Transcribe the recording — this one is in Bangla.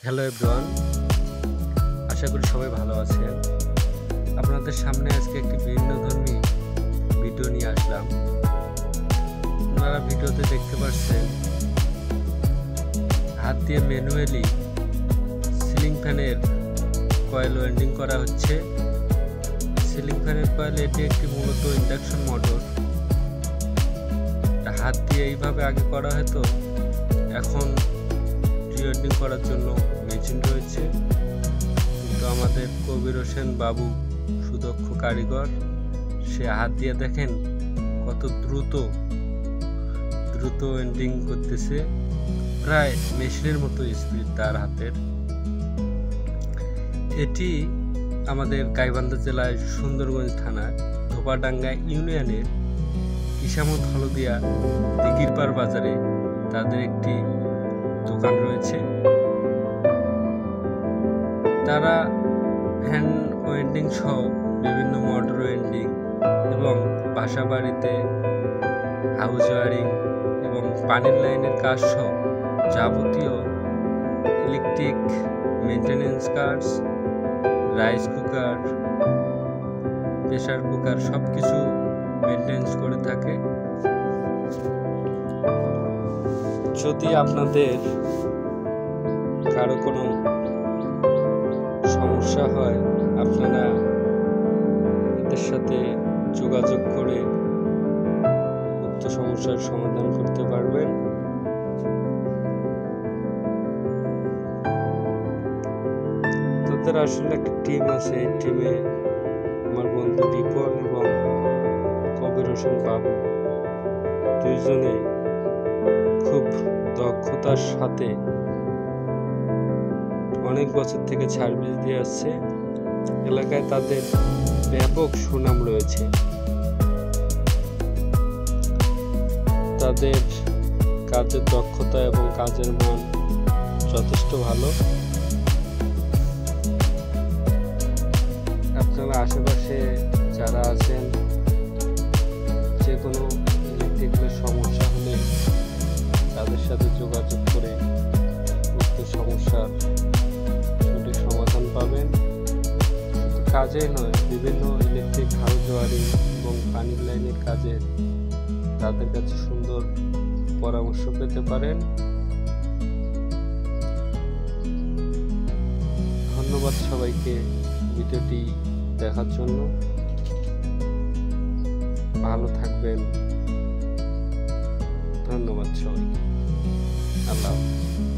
হ্যালো এভরিওয়ান, আশা করি সবাই ভালো আছেন। আপনাদের সামনে আজকে একটি ভিন্নধর্মী ভিডিও নিয়ে আসলাম। আপনারা ভিডিওতে দেখতে পাচ্ছেন হাত দিয়ে ম্যানুয়ালি সিলিং ফ্যানের কয়েল ওয়েল্ডিং করা হচ্ছে। সিলিং ফ্যানের কয়েল এটি একটি মূলত ইন্ডাকশন মোটর। হাত দিয়ে এইভাবে আগে করা হতো, এখন ওয়েল্ডিং করার জন্য মেশিন রয়েছে। কিন্তু আমাদের কবির হোসেন বাবু সুদক্ষ কারিগর, সে হাত দিয়ে দেখেন কত দ্রুত ওয়েল্ডিং করতেছে, প্রায় মেশিনের মতো স্পিড তার হাতের। এটি আমাদের গাইবান্ধা জেলার সুন্দরগঞ্জ থানার ধোপাডাঙ্গা ইউনিয়নের ইসামত হলদিয়া দিঘিরপাড় বাজারে তাদের একটি দোকান রয়েছে। তারা ফ্যান ওয়েল্ডিং সহ বিভিন্ন মোটর ওয়েল্ডিং এবং বাসা বাড়িতে হাউস ওয়ারিং এবং পানির লাইনের কাজ সহ যাবতীয় ইলেকট্রিক মেনটেনেন্স কাজ, রাইস কুকার, প্রেসার কুকার সব কিছু মেনটেনেন্স করে থাকে। যদি আপনাদের কারো কোনো সমস্যা হয়, আপনারা এদের সাথে যোগাযোগ করে উক্ত সমস্যার সমাধান করতে পারবেন। তাদের আসলে একটা টিম আছে, এই টিমে আমার বন্ধু রিপন এবং কবির হোসেন বাবু দুইজনে খুব দক্ষতার সাথে অনেক বছর থেকে সার্ভিস দিয়ে আসছে। এলাকায় তাদের ব্যাপক সুনাম রয়েছে। তাদের কাজের দক্ষতা এবং কাজের মান যথেষ্ট ভালো। আপনারা আশেপাশে যারা আছেন, যে কোনো ইলেকট্রিক্যাল সমস্যা হলে তাদের সাথে যোগাযোগ করে উক্ত সমস্যার সঠিক সমাধান পাবেন। শুধু কাজেই নয়, বিভিন্ন ইলেকট্রিক হাউস ওয়ারিং এবং পানির লাইনের কাজে তাদের কাছে সুন্দর পরামর্শ পেতে পারেন। ধন্যবাদ সবাইকে ভিডিওটি দেখার জন্য। ভালো থাকবেন। ধন্যবাদ সবাইকে। আল্লাহ হাফেজ।